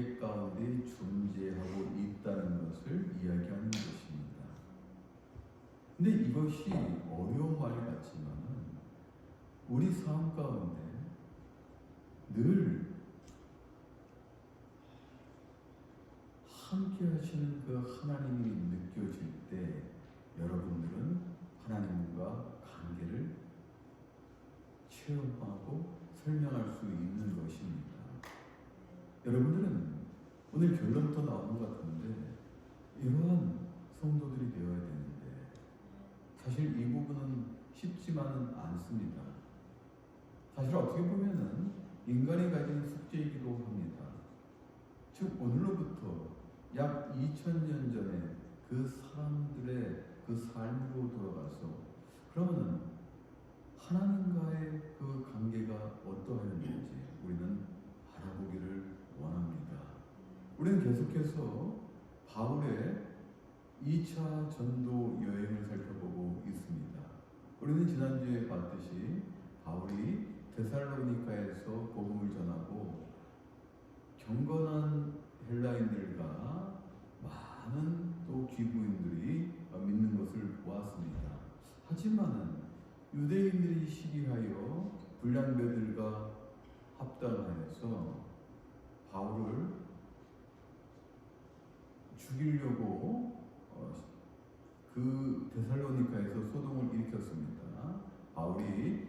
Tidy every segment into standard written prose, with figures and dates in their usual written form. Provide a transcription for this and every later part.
관계 가운데 존재하고 있다는 것을 이야기하는 것입니다. 근데 이것이 어려운 말 같지만 우리 삶 가운데 늘 함께 하시는 그 하나님이 느껴질 때 여러분들은 하나님과 관계를 체험하고 설명할 수 있는 것입니다. 여러분들은 오늘 결론부터 나오는 것 같은데 이러한 성도들이 되어야 되는데 사실 이 부분은 쉽지만은 않습니다. 사실 어떻게 보면은 인간이 가진 숙제이기도 합니다. 즉 오늘로부터 약 2000년 전에 그 사람들의 그 삶으로 돌아가서 그러면은 하나님과의 그 관계가 어떠하였는지 우리는 알아보기를 원합니다. 우리는 계속해서 바울의 2차 전도 여행을 살펴보고 있습니다. 우리는 지난주에 봤듯이 바울이 데살로니가에서 복음을 전하고 경건한 헬라인들과 많은 또 귀부인들이 믿는 것을 보았습니다. 하지만은 유대인들이 시기하여 불량배들과 합당하여서 바울을 죽이려고 그 데살로니가에서 소동을 일으켰습니다. 바울이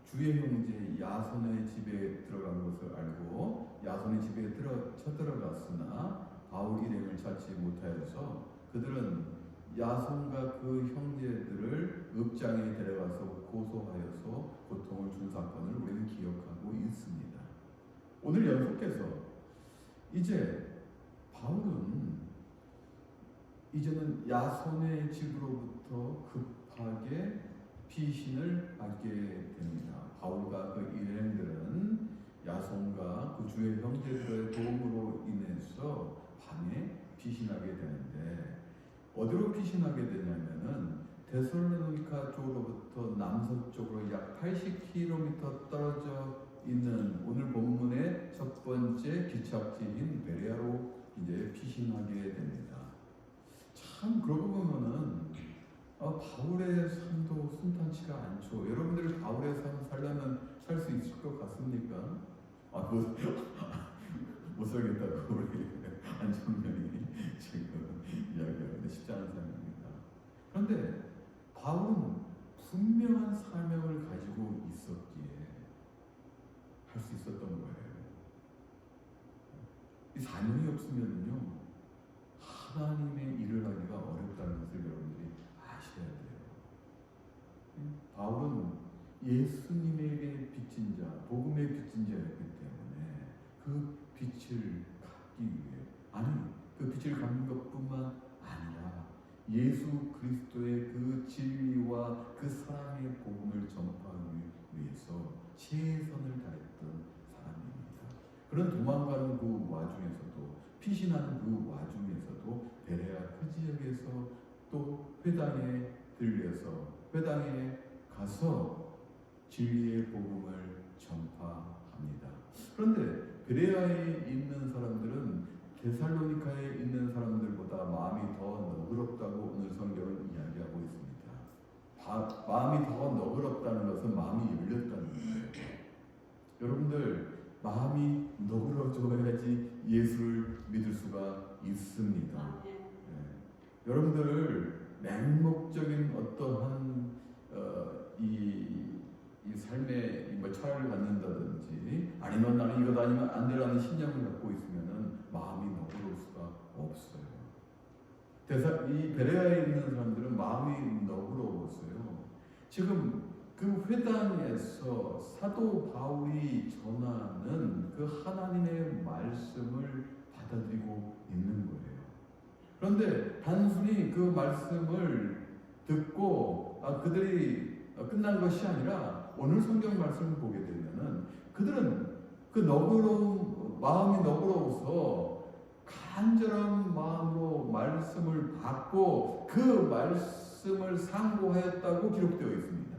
주의 형제 야손의 집에 들어간 것을 알고 야손의 집에 쳐들어갔으나 바울 일행을 찾지 못하여서 그들은 야손과 그 형제들을 읍장에 데려가서 고소하여서 고통을 준 사건을 우리는 기억하고 있습니다. 오늘 연속해서 이제 바울은 이제는 야손의 집으로부터 급하게 피신을 받게 됩니다. 바울과 그 일행들은 야손과 그 주의 형제들의 도움으로 인해서 밤에 피신하게 되는데 어디로 피신하게 되냐면은 데살로니가 쪽으로부터 남서쪽으로 약 80km 떨어져 있는 오늘 본문의 첫 번째 기착지인 베레아로 이제 피신하게 됩니다. 참 그러고 보면은 바울의 삶도 순탄치가 않죠. 여러분들 바울의 삶 살려면 살 수 있을 것 같습니까? 못 살겠다고 우리 안정면이 지금 이야기하는데 쉽지 않은 삶입니다. 그런데 바울은 분명한 사명을 가지고 있었기에 할 수 있었던 거예요. 이 사명이 없으면요 하나님의 일을 하기가 어렵다는 것을 여러분들이 아셔야 돼요. 바울은 예수님에게 빚진 자, 복음의 빚진 자였기 때문에 그 빛을 갖기 위해 그 빛을 갖는 것뿐만 아니라 예수 그리스도의 그 진리와 그 사랑의 복음을 전파하기 위해서 최선을 다했던 사람입니다. 그런 도망가는 그 와중에서도 피신하는 그 와중에서도 베레아 그 지역에서 또 회당에 들려서 회당에 가서 진리의 복음을 전파합니다. 그런데 베레아에 있는 사람들은 데살로니가에 있는 사람들보다 마음이 더 너그럽다고 오늘 성경은 이야기하고 있습니다. 마음이 더 너그럽다는 것은 마음이 열렸다는 거예요. 여러분들 마음이 너그러져야지 예수를 믿을 수가 있습니다. 네. 여러분들 맹목적인 어떠한 이 삶의 철학을 갖는다든지 아니면 나는 이거 아니면 안 되라는 신념을 갖고 있으면은 마음이 너그러울 수가 없어요. 그래서 이 베레아에 있는 사람들은 마음이 너그러웠어요. 지금 그 회당에서 사도 바울이 전하는 그 하나님의 말씀을 받아들이고 있는 거예요. 그런데 단순히 그 말씀을 듣고 그들이 끝난 것이 아니라 오늘 성경 말씀을 보게 되면은 그들은 그 마음이 너그러워서 간절한 마음으로 말씀을 받고 그 말씀을 상고하였다고 기록되어 있습니다.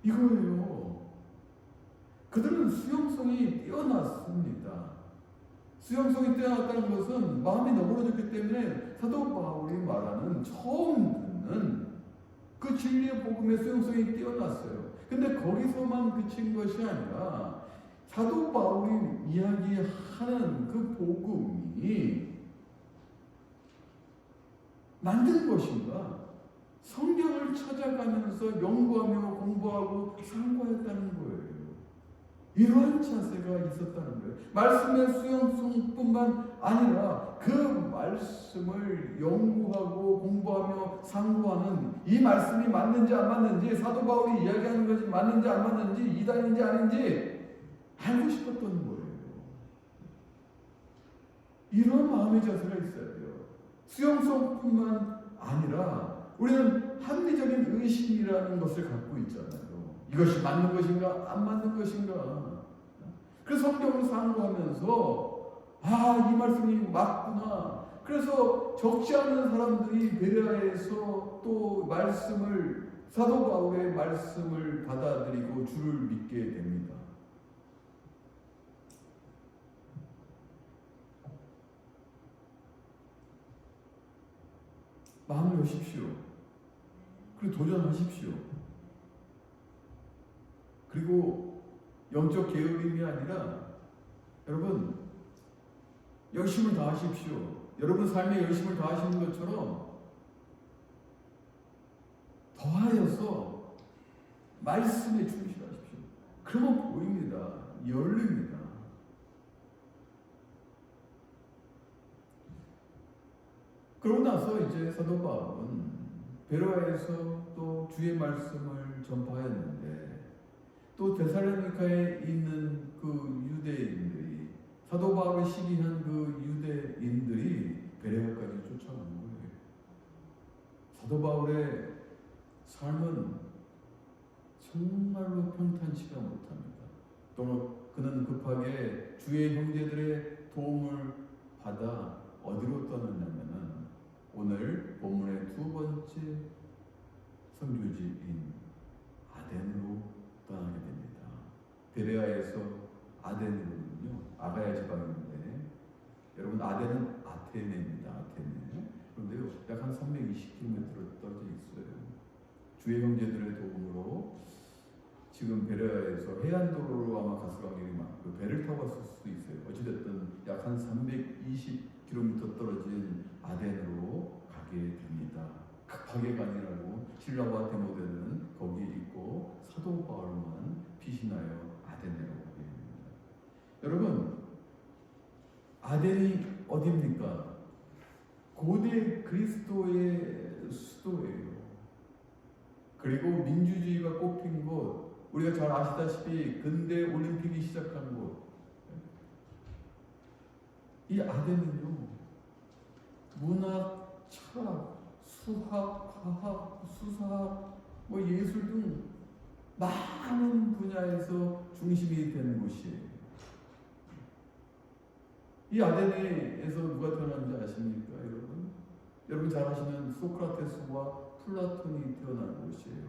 이거예요. 그들은 수용성이 뛰어났습니다. 수용성이 뛰어났다는 것은 마음이 너그러졌기 때문에 사도 바울이 말하는 처음 듣는 그 진리의 복음의 수용성이 뛰어났어요. 근데 거기서만 그친 것이 아니라 사도 바울이 이야기하는 그 복음이 만든 것인가? 성경을 찾아가면서 연구하며 공부하고 상고했다는 거예요. 이러한 자세가 있었다는 거예요. 말씀의 수용성뿐만 아니라 그 말씀을 연구하고 공부하며 상고하는 이 말씀이 맞는지 안 맞는지, 사도 바울이 이야기하는 것이 맞는지 안 맞는지, 이단인지 아닌지 알고 싶었던 거예요. 이런 마음의 자세가 있어야 돼요. 수용성뿐만 아니라 우리는 합리적인 의심이라는 것을 갖고 있잖아요. 이것이 맞는 것인가 안 맞는 것인가. 그래서 성경을 상고하면서 이 말씀이 맞구나. 그래서 적지 않은 사람들이 베레아에서 또 말씀을, 사도 바울의 말씀을 받아들이고 주를 믿게 됩니다. 마음을 여십시오. 그리고 도전하십시오. 그리고 영적 게으름이 아니라 여러분 열심을 다하십시오. 여러분 삶에 열심을 다하시는 것처럼 더하여서 말씀에 충실하십시오. 그러면 보입니다. 열립니다. 그러고 나서 이제 사도 바울은 베로아에서 또 주의 말씀을 전파했는데 또 데살로니가에 있는 그 유대인들이, 사도 바울을 시기한 그 유대인들이 베레아까지 쫓아오는 거예요. 사도 바울의 삶은 정말로 평탄치가 못합니다. 또 그는 급하게 주의 형제들의 도움을 받아 어디로 떠났냐면은 오늘 본문의 두 번째 선교지인 아덴으로 떠나게 됩니다. 베레아에서 아덴으로는요, 아가야 지방인데, 여러분 아덴은 아테네입니다. 아테네. 그런데요, 약 한 320km 떨어져 있어요. 주의 형제들의 도움으로 지금 베레아에서 해안도로로 아마 가스가 길이 많고 배를 타고 갔을 수도 있어요. 어찌됐든 약 한 320km 떨어진 아덴으로 가게 됩니다. 급하게 가니라고 실라와 디모데는 거기 있고 사도 바울만 피신하여 아덴으로 가게 됩니다. 여러분, 아덴이 어디입니까? 고대 그리스도의 수도예요. 그리고 민주주의가 꽃핀 곳, 우리가 잘 아시다시피 근대 올림픽이 시작한 곳, 이 아덴은요, 문학, 철학, 수학, 과학, 수사학, 예술 등 많은 분야에서 중심이 되는 곳이에요. 이 아덴에서 누가 태어났는지 아십니까, 여러분? 여러분 잘 아시는 소크라테스와 플라톤이 태어난 곳이에요.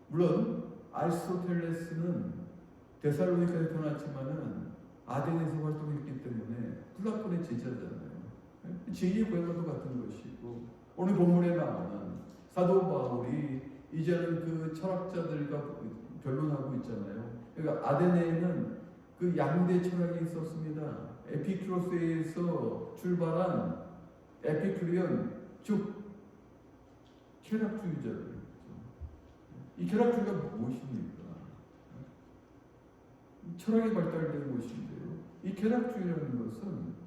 물론 아리스토텔레스는 데살로니카에 태어났지만은 아덴에서 활동했기 때문에 플라톤의 제자잖아요. 제2의 고향과도 같은 것이고, 오늘 본문에 나오는 사도 바울이 이제는 그 철학자들과 변론하고 있잖아요. 그러니까 아덴에는 그 양대 철학이 있었습니다. 에피큐로스에서 출발한 에피큐리언, 즉 쾌락주의자들. 이 쾌락주의가 무엇입니까? 철학이 발달된 것인데요. 이 쾌락주의라는 것은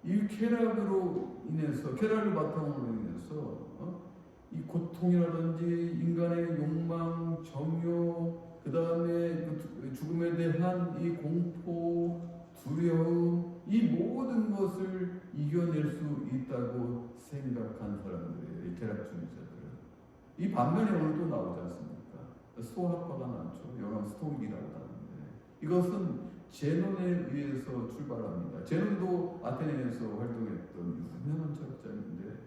이 쾌락으로 인해서, 쾌락을 바탕으로 인해서 이 고통이라든지 인간의 욕망, 정욕, 그 다음에 죽음에 대한 이 공포, 두려움, 이 모든 것을 이겨낼 수 있다고 생각한 사람들이에요. 이 쾌락주의자들은. 이 반면에 오늘 또 나오지 않습니까? 스토아파가 나왔죠. 영화 스토이라고 하는데, 이것은 제논에 의해서 출발합니다. 제논도 아테네에서 활동했던 유명한 철학자인데,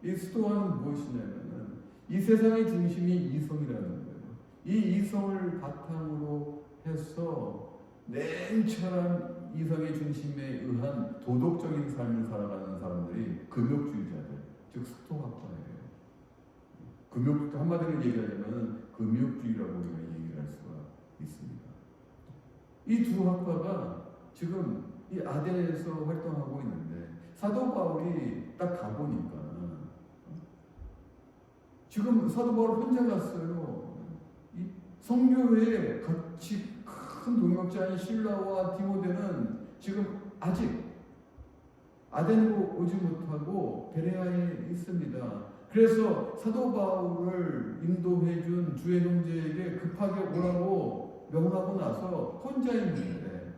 이 스토아는 무엇이냐면은 이 세상의 중심이 이성이라는 거예요. 이 이성을 바탕으로 해서 냉철한 이성의 중심에 의한 도덕적인 삶을 살아가는 사람들이 금욕주의자들, 즉 스토아파예요. 금욕, 한마디로 얘기하자면 금욕주의라고 우리가 얘기를 할 수가 있습니다. 이 두 학파가 지금 이 아덴에서 활동하고 있는데 사도 바울이 딱 가보니까 지금 사도 바울 혼자 갔어요. 이 성교회에 같이 큰 동역자인 실라와 디모데는 지금 아직 아덴으로 오지 못하고 베레아에 있습니다. 그래서 사도 바울을 인도해 준 주의 형제에게 급하게 오라고 명하고 나서 혼자 있는데,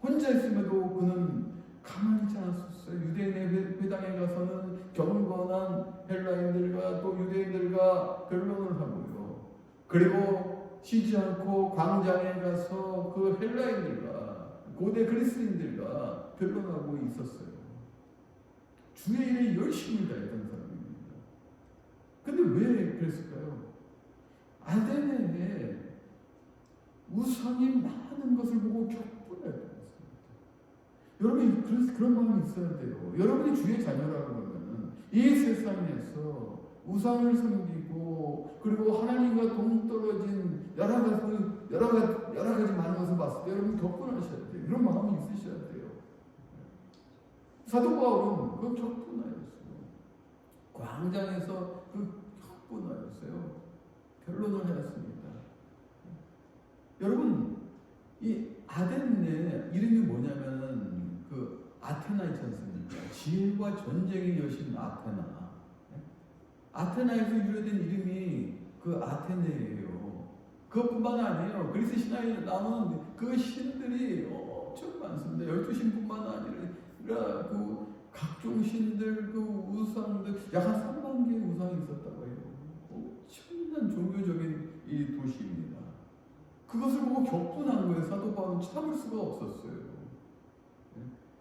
혼자 있음에도 그는 가만히 있지 않았었어요. 유대인의 회당에 가서는 경건한 헬라인들과 또 유대인들과 변론을 하고요. 그리고 쉬지 않고 광장에 가서 그 헬라인들과 고대 그리스인들과 변론하고 있었어요. 주의 일에 열심히 다했던 사람입니다. 근데 왜 그랬을까요? 아덴에 우상이 많은 것을 보고 격분했습니다. 여러분이 그런 마음이 있어야 돼요. 여러분이 주의 자녀라고 하면 이 세상에서 우상을 섬기고 그리고 하나님과 동떨어진 여러 가지 많은 것을 봤을 때 여러분 격분하셔야 돼요. 이런 마음이 있으셔야 돼요. 사도 바울은 그 격분하였어요. 광장에서 그 격분하였어요. 변론을 하였습니다. 여러분, 이 아덴네 이름이 뭐냐면 그 아테나 있지 않습니까? 지혜와 전쟁의 여신 아테나. 아테나에서 유래된 이름이 그 아테네예요. 그것뿐만 아니에요. 그리스 신화에 나오는 그 신들이 엄청 많습니다. 12신뿐만 아니라 그 각종 신들, 그 우상들, 약 한 3만 개의 우상이 있었다고 해요. 엄청난 종교적인 이 도시입니다. 그것을 보고 격분한 거예요. 사도 바울은 참을 수가 없었어요.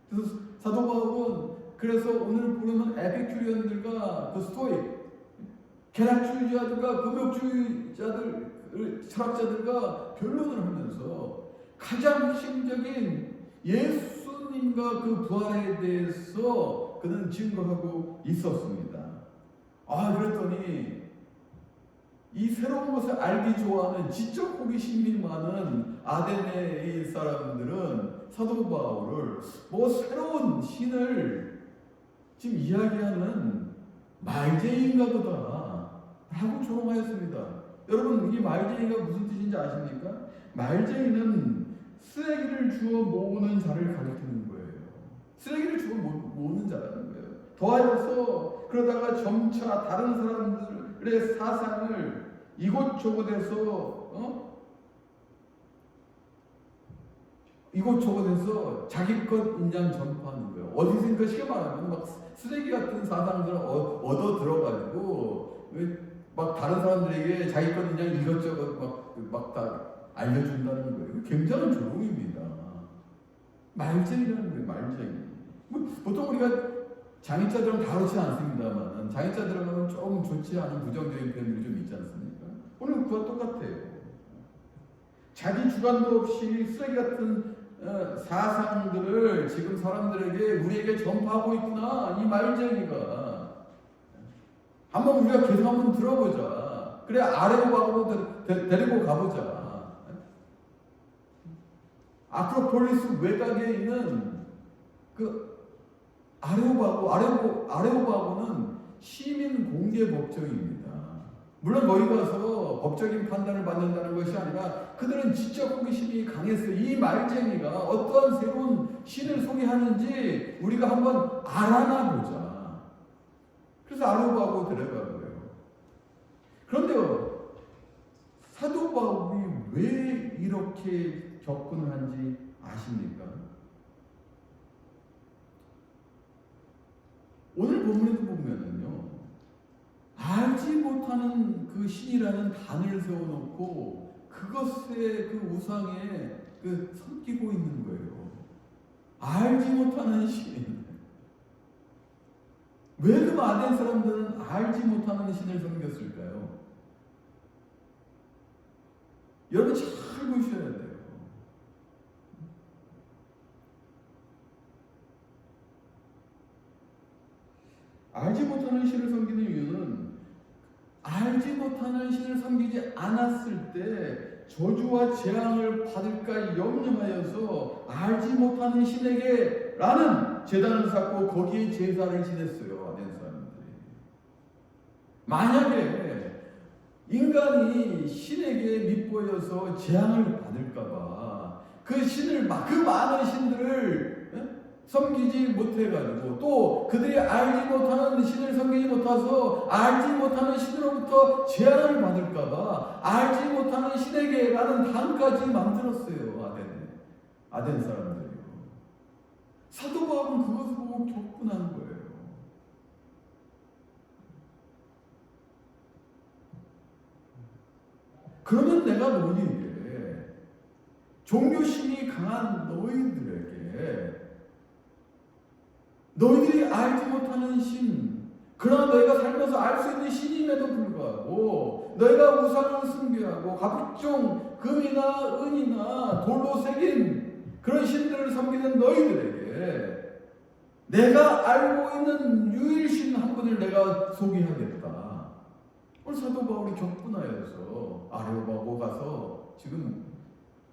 그래서 사도 바울은 그래서 오늘 보면 에피큐리언들과 그 스토익, 계략주의자들과 금욕주의자들, 철학자들과 변론을 하면서 가장 핵심적인 예수님과 그 부활에 대해서 그는 증거하고 있었습니다. 그랬더니 이 새로운 것을 알기 좋아하는 지적 호기심이 많은 아덴의 사람들은 사도 바울을 새로운 신을 지금 이야기하는 말쟁이인가 보다 라고 조롱하였습니다. 여러분, 이 말쟁이가 무슨 뜻인지 아십니까? 말쟁이는 쓰레기를 주워 모으는 자를 가리키는 거예요. 쓰레기를 주워 모으는 자라는 거예요. 더하여서 그러다가 점차 다른 사람들의 사상을 이곳저곳에서 자기 것 인장 전파하는 거예요. 어디선가 쉽게 말하면 막 쓰레기 같은 사상들을 얻어 들어가지고 막 다른 사람들에게 자기 것 인장 이것저것 막 다 알려준다는 거예요. 굉장한 조롱입니다. 말쟁이라는 거예요. 말쟁이. 보통 우리가 장애자들은 다 그렇지 않습니다만 장애자들은 조금 좋지 않은 부정적인 표현들이 좀 있지 않습니까? 오늘 그와 똑같아요. 자기 주관도 없이 쓰레기 같은 사상들을 지금 사람들에게 우리에게 전파하고 있구나. 이 말쟁이가. 한번 우리가 계속 한번 들어보자. 그래 아레오바그로 데리고 가보자. 아크로폴리스 외곽에 있는 그 아레오바고는 시민 공개 법정입니다. 물론 거기 가서 법적인 판단을 받는다는 것이 아니라 그들은 지적 호기심이 강했어요. 이 말쟁이가 어떠한 새로운 신을 소개하는지 우리가 한번 알아나 보자. 그래서 아레오바고 데려간 거예요. 그런데요, 사도 바울이 왜 이렇게 격분한지 아십니까? 오늘 본문에도 보면은요, 알지 못하는 그 신이라는 단을 세워놓고 그것에 그 우상에 섬기고 있는 거예요. 알지 못하는 신. 왜 그 아덴 사람들은 알지 못하는 신을 섬겼을까요? 여러분 잘 보셔야 돼요. 알지 못하는 신을 섬기는 이유는 알지 못하는 신을 섬기지 않았을 때 저주와 재앙을 받을까 염려하여서 알지 못하는 신에게 라는 제단을 쌓고 거기에 제사를 지냈어요. 아덴 사람들이. 만약에 인간이 신에게 밑보여서 재앙을 받을까봐 그 신을 그 많은 신들을 섬기지 못해가지고 또 그들이 알지 못하는 신을 섬기지 못해서 알지 못하는 신으로부터 재앙을 받을까봐 알지 못하는 신에게라는 단까지 만들었어요. 아덴 사람들이요. 사도 바울은 그것을 보고 격분한 거예요. 그러면 내가 너희에게 종교심이 강한 너희들이 알지 못하는 신, 그러나 너희가 살면서 알 수 있는 신임에도 불구하고 너희가 우상을 숭배하고 각종 금이나 은이나 돌로 새긴 그런 신들을 섬기는 너희들에게 내가 알고 있는 유일신 한 분을 내가 소개하겠다. 오늘 사도 바울이 격분하여서 아레오바고 가서 지금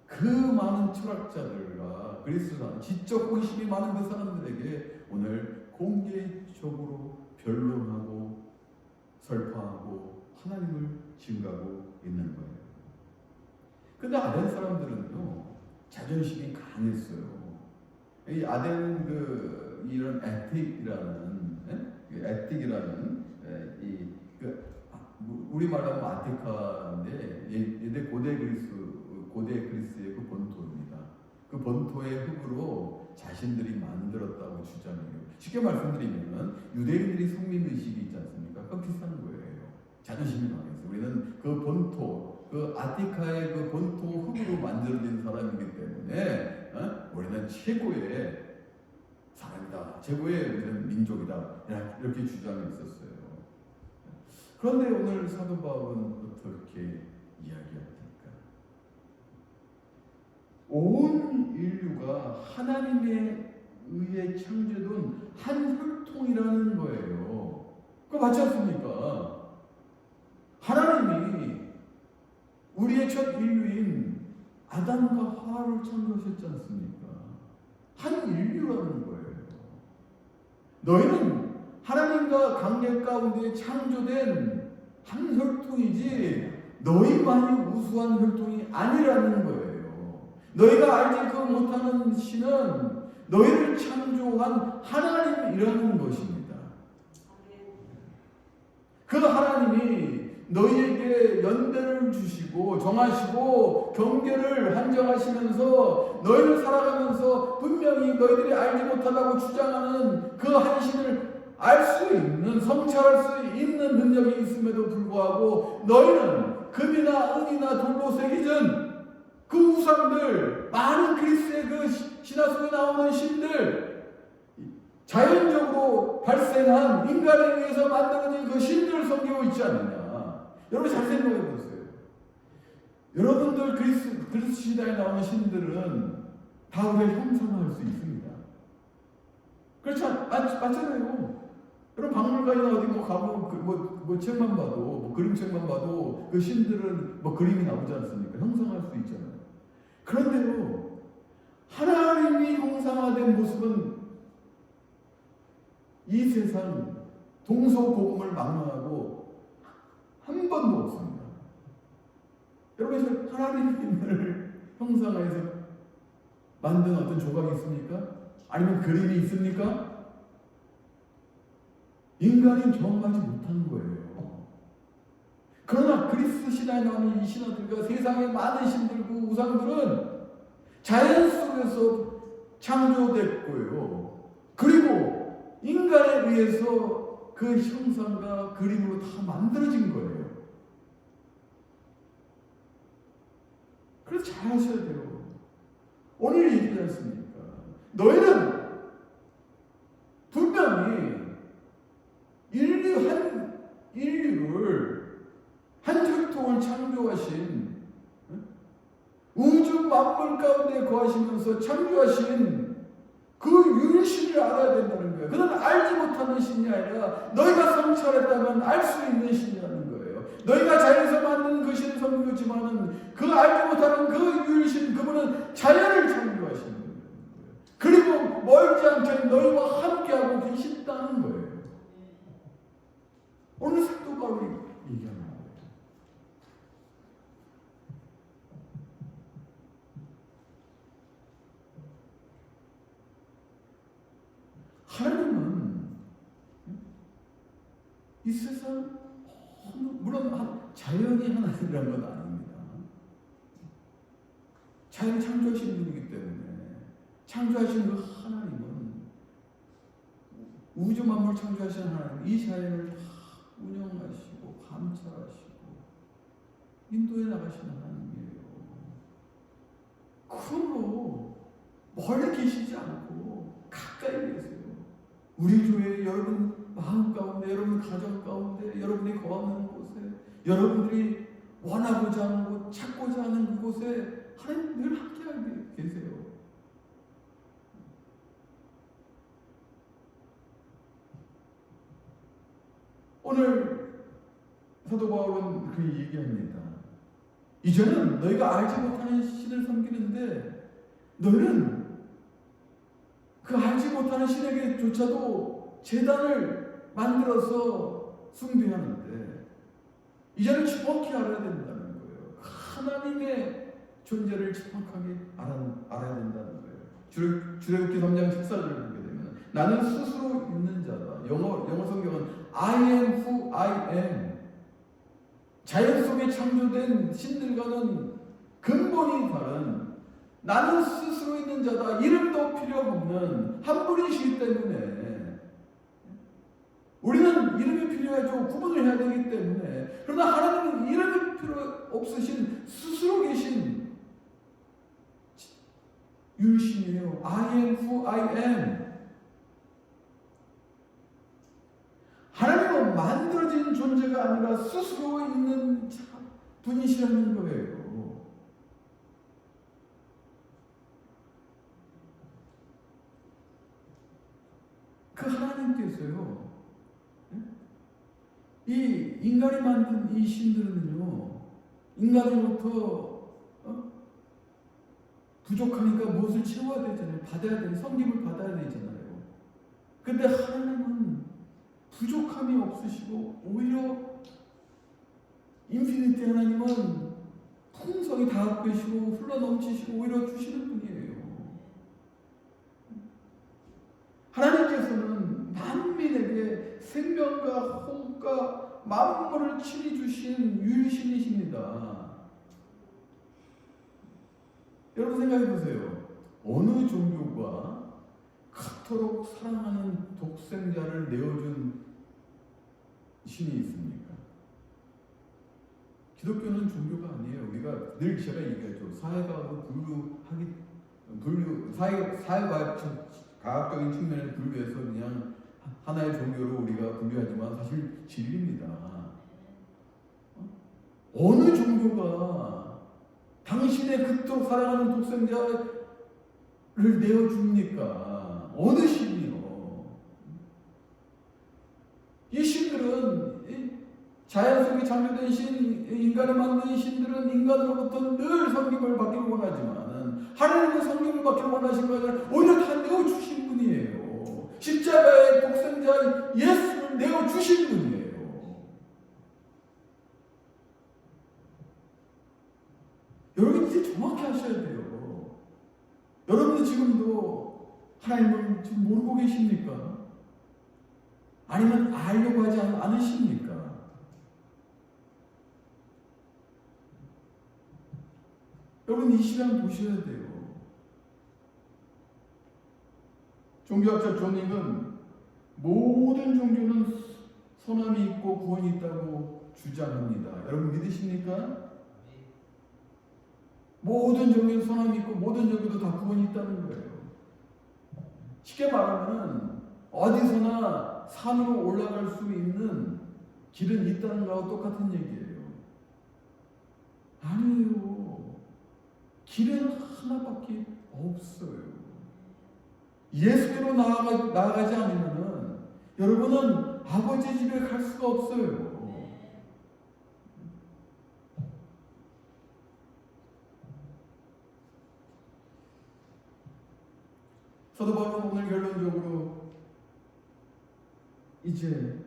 그 많은 철학자들과 그리스 사람, 지적 호기심이 많은 그 사람들에게 오늘 공개적으로 변론하고 설파하고 하나님을 증거하고 있는 거예요. 근데 아덴 사람들은요, 자존심이 강했어요. 이 아덴 이런 에틱이라는 우리 말하면 아티카인데 얘네 고대 그리스의 그 본토입니다. 그 본토의 흙으로 자신들이 만들었다고 주장해요. 쉽게 말씀드리면 유대인들이 성민 의식이 있지 않습니까? 그건 비슷한 거예요. 자존심이 강해서 우리는 그 본토, 그 아티카의 그 본토 흙으로 만들어진 사람이기 때문에 우리는 최고의 사람이다, 최고의 우리는 민족이다, 이렇게 주장했었어요. 그런데 오늘 사도 바울은 어떻게 이야기합니까? 온 인류가 하나님에 의해 창조된 한 혈통이라는 거예요. 그거 맞지 않습니까? 하나님이 우리의 첫 인류인 아담과 하와를 창조하셨지 않습니까? 한 인류라는 거예요. 너희는 하나님과 관계 가운데 창조된 한 혈통이지 너희만이 우수한 혈통이 아니라는 거예요. 너희가 알지 못하는 신은 너희를 창조한 하나님이라는 것입니다. 그 하나님이 너희에게 연대를 주시고 정하시고 경계를 한정하시면서 너희를 살아가면서 분명히 너희들이 알지 못하다고 주장하는 그 한 신을 알 수 있는, 성찰할 수 있는 능력이 있음에도 불구하고 너희는 금이나 은이나 돌로 새겨진 그 우상들, 많은 그리스의 그 신화 속에 나오는 신들, 자연적으로 발생한 인간에 의해서 만들어진 그 신들을 섬기고 있지 않느냐. 여러분 잘 생각해 보세요. 여러분들 그리스 시대에 나오는 신들은 다 우리가 형상화할 수 있습니다. 그렇지 맞잖아요. 여러분 박물관이나 어디 가면 책만 봐도 그림책만 봐도 그 신들은 그림이 나오지 않습니까? 형상화할 수 있잖아요. 그런데요, 하나님이 형상화된 모습은 이 세상 동서고금을 망라하고 한 번도 없습니다. 여러분, 하나님을 형상화해서 만든 어떤 조각이 있습니까? 아니면 그림이 있습니까? 인간이 경험하지 못하는 거예요. 그러나 그리스 신화에 나오는 이 신화들과 세상의 많은 신들과 우상들은 자연 속에서 창조됐고요. 그리고 인간에 의해서 그 형상과 그림으로 다 만들어진 거예요. 그래서 잘 하셔야 돼요. 오늘 얘기하지 않습니까? 너희는 분명히 인류를 한 혈통을 창조하신, 우주 만물 가운데 거하시면서 창조하신 그 유일신을 알아야 된다는 거예요. 그는 알지 못하는 신이 아니라 너희가 성찰했다면 알 수 있는 신이라는 거예요. 너희가 자연에서 만든 그 신을 섬기지만은 그 알지 못하는 그 유일신, 그분은 자연을 창조하신 거예요. 그리고 멀지 않게 너희와 함께하고 계신다는 거예요. 오늘 사도 바울이 얘기하는 거예요. 하나님은 이 세상, 물론 자연이 하나님이란 건 아닙니다. 자연 창조하신 분이기 때문에 창조하신 그 하나님은, 우주 만물 창조하신 하나님, 이 자연을 다 운영하시고 감찰하시고 인도해 나가시는 하나님이에요. 그러므로 멀리 계시지 않고 가까이 계세요. 우리 교회 여러분 마음 가운데, 여러분 가정 가운데, 여러분이 거하는 곳에, 여러분들이 원하고자 하는 곳, 찾고자 하는 그곳에 하나님 늘 함께하게 계세요. 오늘 사도 바울은 그 얘기합니다. 이제는 너희가 알지 못하는 신을 섬기는데 너희는 그 알지 못하는 신에게조차도 제단을 만들어서 숭배하는데 이제는 정확히 알아야 된다는 거예요. 하나님의 존재를 정확하게 알아야 된다는 거예요. 출애굽기 3장 14절을 보게 되면 나는 스스로 있는 자다. 영어 성경은 I am who I am. 자연 속에 창조된 신들과는 근본이 다른, 나는 스스로 있는 자다. 이름도 필요 없는 한 분이시기 때문에 우리는 이름이 필요하죠. 구분을 해야 되기 때문에. 그러나 하나님은 이름이 필요 없으신 스스로 계신 유일신이에요. I am who I am. 하나님은 만들어진 존재가 아니라 스스로 있는 분이시라는 거예요. 그 하나님께서요, 이 인간이 만든 이 신들은요, 인간으로부터 부족하니까 무엇을 채워야 되잖아요. 받아야 되는 성김을 받아야 되잖아요. 근데 하나님은 부족함이 없으시고 오히려 인피니티 하나님은 풍성이 다 갖고 계시고 흘러넘치시고 오히려 주시는 분이에요. 하나님께서는 만민에게 생명과 호흡과 만물을 친히 주신 유일신이십니다. 여러분 생각해 보세요. 어느 종교가 그토록 사랑하는 독생자를 내어준 신이 있습니까? 기독교는 종교가 아니에요. 우리가 늘 제가 얘기하죠. 사회과학으로 사회과학적인 측면에서 분류해서 그냥 하나의 종교로 우리가 분류하지만 사실 진리입니다. 어느 종교가 당신의 그토록 사랑하는 독생자를 내어줍니까? 어느 신이요? 이 신들은 자연 속에 창조된 신, 인간이 만든 신들은 인간으로부터 늘 섬김을 받기를 원하지만 하나님은 섬김을 받기를 원하신 거 아니라 오히려 다 내어주신 분이에요. 십자가의 독생자 예수를 내어주신 분이에요. 여러분 이제 정확히 하셔야 돼요. 여러분은 지금도 하나님을 지금 모르고 계십니까? 아니면 알려고 하지 않으십니까? 여러분 이 시간 보셔야 돼요. 종교학자 존닉은 모든 종교는 선함이 있고 구원이 있다고 주장합니다. 여러분 믿으십니까? 모든 종교는 선함이 있고 모든 종교도 다 구원이 있다는 거예요. 쉽게 말하면 어디서나 산으로 올라갈 수 있는 길은 있다는 거하고 똑같은 얘기예요. 아니에요. 길은 하나밖에 없어요. 예수로 나아가지 않으면은 여러분은 아버지 집에 갈 수가 없어요. 사도 바울은 오늘 결론적으로 이제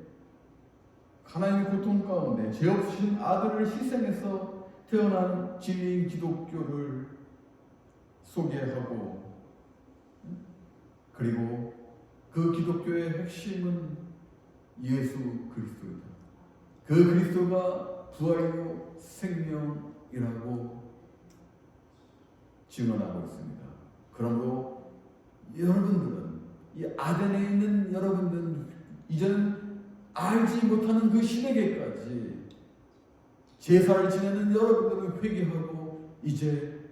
하나님의 고통 가운데 죄 없으신 아들을 희생해서 태어난 진리인 기독교를 소개하고, 그리고 그 기독교의 핵심은 예수 그리스도이다. 그 그리스도가 부활이요 생명이라고 증언하고 있습니다. 그러므로 여러분들은, 이 아덴에 있는 여러분들은 이제는 알지 못하는 그 신에게까지 제사를 지내는 여러분들은 회개하고 이제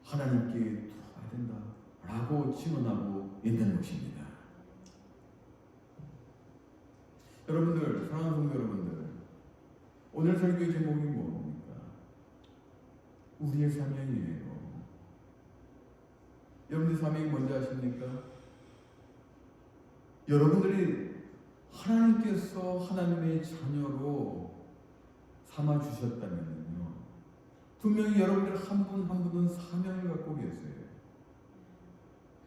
하나님께 돌아가야 된다라고 증언하고 있는 것입니다. 여러분들, 사랑하는 성도 여러분들, 오늘 설교의 제목이 뭡니까? 우리의 사명이에요. 여러분들 사명이 뭔지 아십니까? 여러분들이 하나님께서 하나님의 자녀로 삼아주셨다면요, 분명히 여러분들 한 분 한 분은 사명을 갖고 계세요.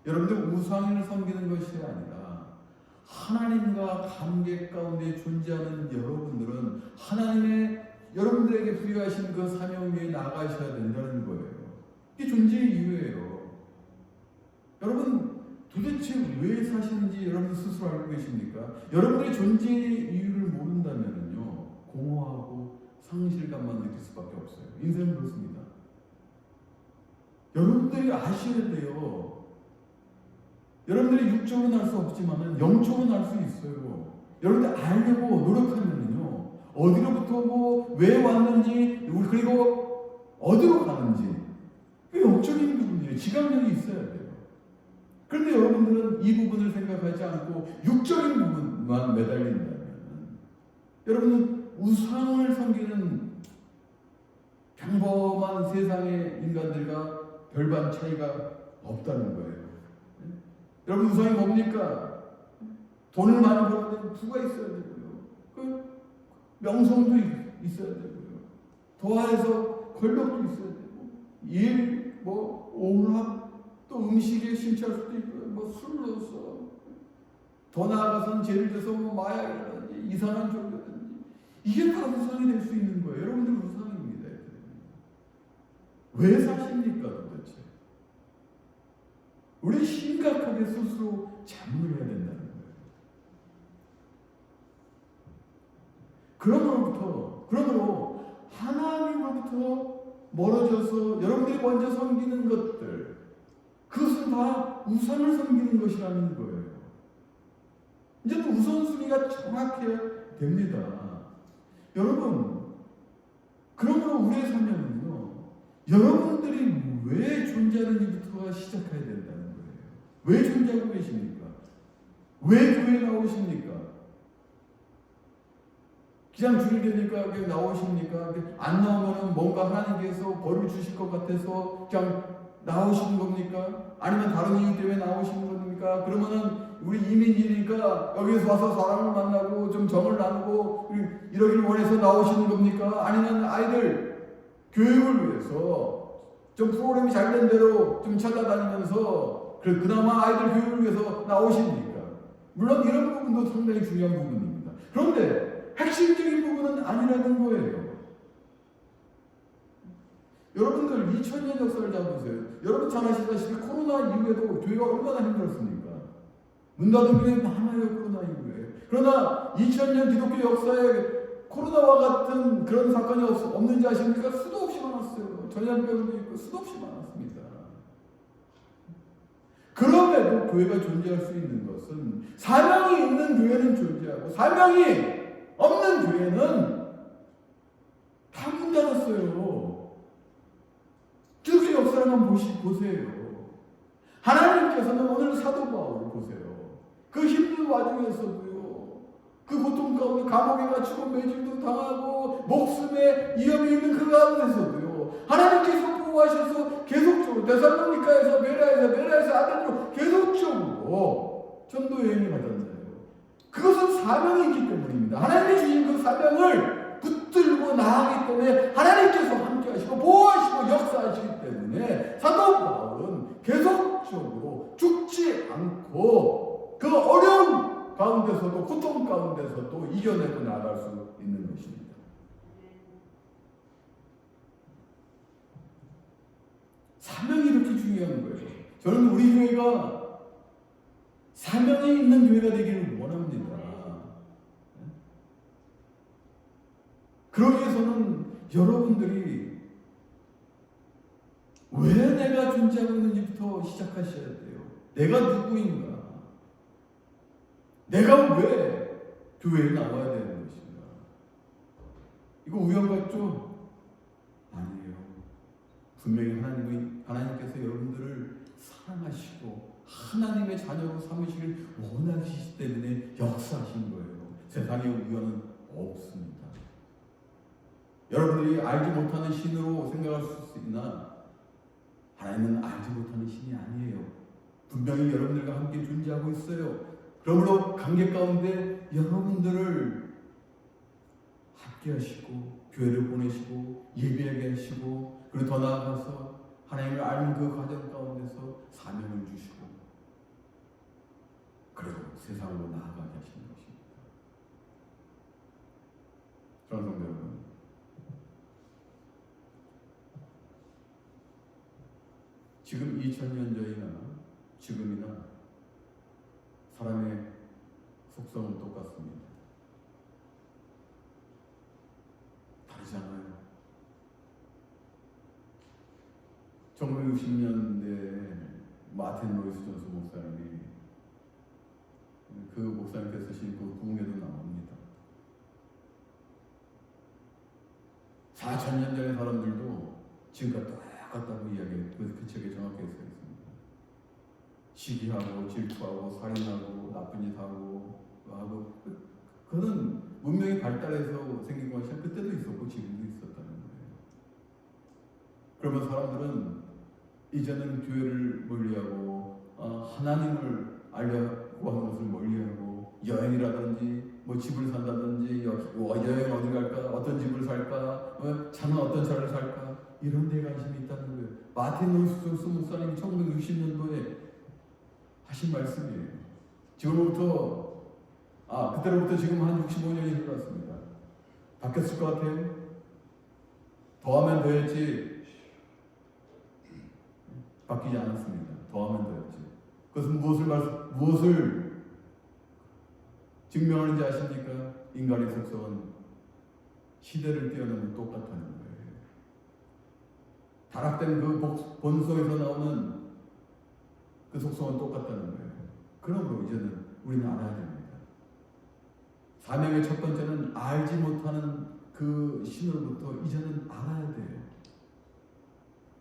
여러분들 우상을 섬기는 것이 아니라 하나님과 관계 가운데 존재하는 여러분들은 하나님의 여러분들에게 부여하신 그 사명 위에 나가셔야 된다는 거예요. 이게 존재의 이유예요. 여러분 도대체 왜 사시는지 여러분 스스로 알고 계십니까? 여러분들의 존재의 이유를 모른다면요, 공허하고 상실감만 느낄 수밖에 없어요. 인생은 그렇습니다. 여러분들이 아셔야 돼요. 여러분들이 육적으로는 알 수 없지만 영적으로는 알 수 있어요. 여러분들 알려고 노력하면요, 어디로부터 오고 왜 왔는지, 그리고 어디로 가는지, 그 영적인 부분이에요. 지각력이 있어야 돼요. 그런데 여러분들은 이 부분을 생각하지 않고 육적인 부분만 매달린다면 여러분은 우상을 섬기는 평범한 세상의 인간들과 별반 차이가 없다는 거예요. 여러분 우상이 뭡니까? 돈을 많이 벌어야 부가 있어야 되고요. 그 명성도 있어야 되고요. 더해서 권력도 있어야 되고, 일, 오합, 또 음식에 심취할 수도 있고요. 술로서, 더 나아가서는 예를 들어서 마약이라든지 이상한 종교든지, 이게 다 우상이 될 수 있는 거예요. 여러분들 우상입니다. 왜 사십니까 도대체? 우리 심각하게 스스로 자문을 해야 된다는 거예요. 그러므로 하나님으로부터 멀어져서 여러분들이 먼저 섬기는 것들, 그것은 다 우상을 섬기는 것이라는 거예요. 이제 또 우선순위가 정확해야 됩니다. 여러분, 그러므로 우리의 사명은요, 여러분들이 왜 존재하는지부터가 시작해야 된다는 거예요. 왜 존재하고 계십니까? 왜 교회에 나오십니까? 그냥 주일 되니까 그냥 나오십니까? 안 나오면 뭔가 하나님께서 벌을 주실 것 같아서 그냥 나오시는 겁니까? 아니면 다른 이유 때문에 나오시는 겁니까? 그러면은 우리 이민이니까 여기서 와서 사람을 만나고 좀 정을 나누고 이러길 원해서 나오시는 겁니까? 아니면 아이들 교육을 위해서 좀 프로그램이 잘 된 대로 좀 찾아다니면서 그나마 아이들 교육을 위해서 나오십니까? 물론 이런 부분도 상당히 중요한 부분입니다. 그런데 핵심적인 부분은 아니라는 거예요. 여러분들 2000년 역사를 잡으세요. 여러분 잘 아시다시피 코로나 이후에도 교회가 얼마나 힘들었습니까? 문 닫은 교회 많아요. 코로나 이후에. 그러나 2000년 기독교 역사에 코로나와 같은 그런 사건이 없는지 아십니까? 수도 없이 많았어요. 전염병도 있고 수도 없이 많았습니다. 그럼에도 교회가 존재할 수 있는 것은, 사명이 있는 교회는 존재하고 사명이 없는 교회는 다 문 닫았어요. 기독교 역사를 한번 보세요. 하나님께서는 오늘 사도 바울을 보세요. 그 힘든 와중에서도요, 그 고통 가운데 감옥에 갇히고 매질도 당하고 목숨에 위협이 있는 그 가운데서도요, 하나님께서 구하셔서 계속적으로 데살로니가에서 베레아에서 아덴으로 계속적으로 전도 여행을 받은 자예요. 그것은 사명이기 때문입니다. 하나님이 주신 그 사명을 붙들고 나가기 때문에 하나님께서 함께 하시고 보호하시고 역사하시기 때문에 사도 바울은 계속적으로 죽지 않고 그 어려운 가운데서도 고통 가운데서도 이겨내고 나아갈 수 있는 것입니다. 사명이 이렇게 중요한 거예요. 저는 우리 교회가 사명이 있는 교회가 되기를 원합니다. 그러기 위해서는 여러분들이 왜 내가 존재하고 있는지부터 시작하셔야 돼요. 내가 누구인가? 내가 왜 교회에 나와야 되는 것인가? 이거 우연 같죠? 아니에요. 분명히 하나님께서 여러분들을 사랑하시고 하나님의 자녀로 삼으시길 원하시기 때문에 역사하신 거예요. 세상에 우연은 없습니다. 여러분들이 알지 못하는 신으로 생각할 수 있으나 하나님은 알지 못하는 신이 아니에요. 분명히 여러분들과 함께 존재하고 있어요. 그러므로 관계 가운데 여러분들을 함께 하시고 교회를 보내시고 예배하게 하시고 그리고 더 나아가서 하나님을 아는 그 과정 가운데서 사명을 주시고 그리고 세상으로 나아가게 하시는 것입니다. 사랑하는 성도 여러분, 지금 2000년 전이나 지금이나 사람의 속성은 똑같습니다. 다르지 않아요. 1960년대에 마틴 로이스 존스 목사님이 그 목사님께서 쓰신 그 부흥에도 나옵니다. 4000년 전의 사람들도 지금과 똑같다고 이야기해요. 그 책에 정확하게 써 있습니다. 시기하고 질투하고 살인하고 나쁜 짓 하고 그거는 문명이 발달해서 생긴 것이 그때도 있었고 지금도 있었다는 거예요. 그러면 사람들은 이제는 교회를 멀리하고 하나님을 알려고 하는 것을 멀리하고 여행이라든지 뭐 집을 산다든지 여행 어디 갈까, 어떤 집을 살까, 차는 어떤 차를 살까 이런 데 관심이 있다는 거예요. 마틴 로이스 존스 목사님이 1960년도에 하신 말씀이에요. 그때로부터 지금 한 65년이 흘렀습니다. 바뀌었을 것 같아요? 더하면 더했지 바뀌지 않았습니다. 더하면 더했지. 그것은 무엇을 증명하는지 아십니까? 인간의 속성은 시대를 뛰어넘는 똑같다는 거예요. 타락된 그 본성에서 나오는 그 속성은 똑같다는 거예요. 그러므로 이제는 우리는 알아야 됩니다. 사명의 첫 번째는 알지 못하는 그 신으로부터 이제는 알아야 돼요.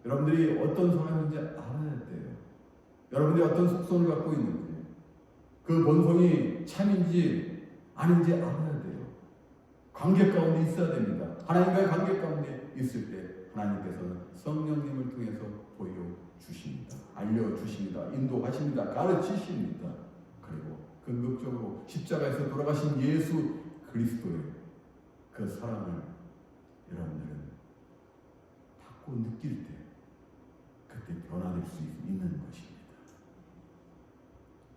여러분들이 어떤 사람인지 알아야 돼요. 여러분들이 어떤 속성을 갖고 있는지, 그 본성이 참인지 아닌지 알아야 돼요. 관계 가운데 있어야 됩니다. 하나님과의 관계 가운데 있을 때 하나님께서는 성령님을 통해서 보여주십니다. 알려주십니다. 인도하십니다. 가르치십니다. 그리고 궁극적으로 십자가에서 돌아가신 예수 그리스도의 그 사랑을 여러분들은 받고 느낄 때 그때 변화될 수 있는 것입니다.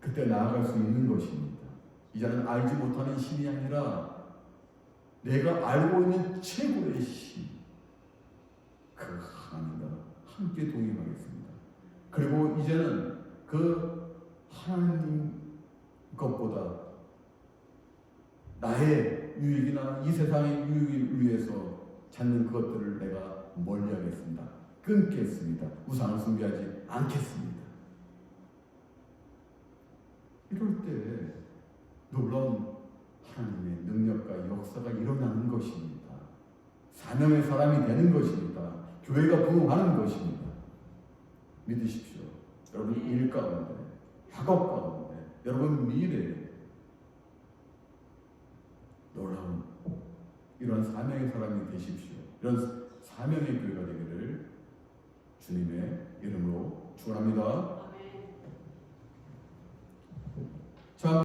그때 나아갈 수 있는 것입니다. 이제는 알지 못하는 신이 아니라 내가 알고 있는 최고의 신, 그 하나님과 함께 동행하겠습니다. 그리고 이제는 그 하나님 것보다 나의 유익이나 이 세상의 유익을 위해서 찾는 그것들을 내가 멀리하겠습니다. 끊겠습니다. 우상을 숭배하지 않겠습니다. 이럴 때 놀라운 하나님의 능력과 역사가 일어나는 것입니다. 사명의 사람이 되는 것입니다. 교회가 부흥하는 것입니다. 믿으십시오. 여러분 일 가운데, 학업 가운데, 여러분 미래에 놀라운 이런 사명의 사람이 되십시오. 이런 사명의 교회가 되기를 주님의 이름으로 축원합니다.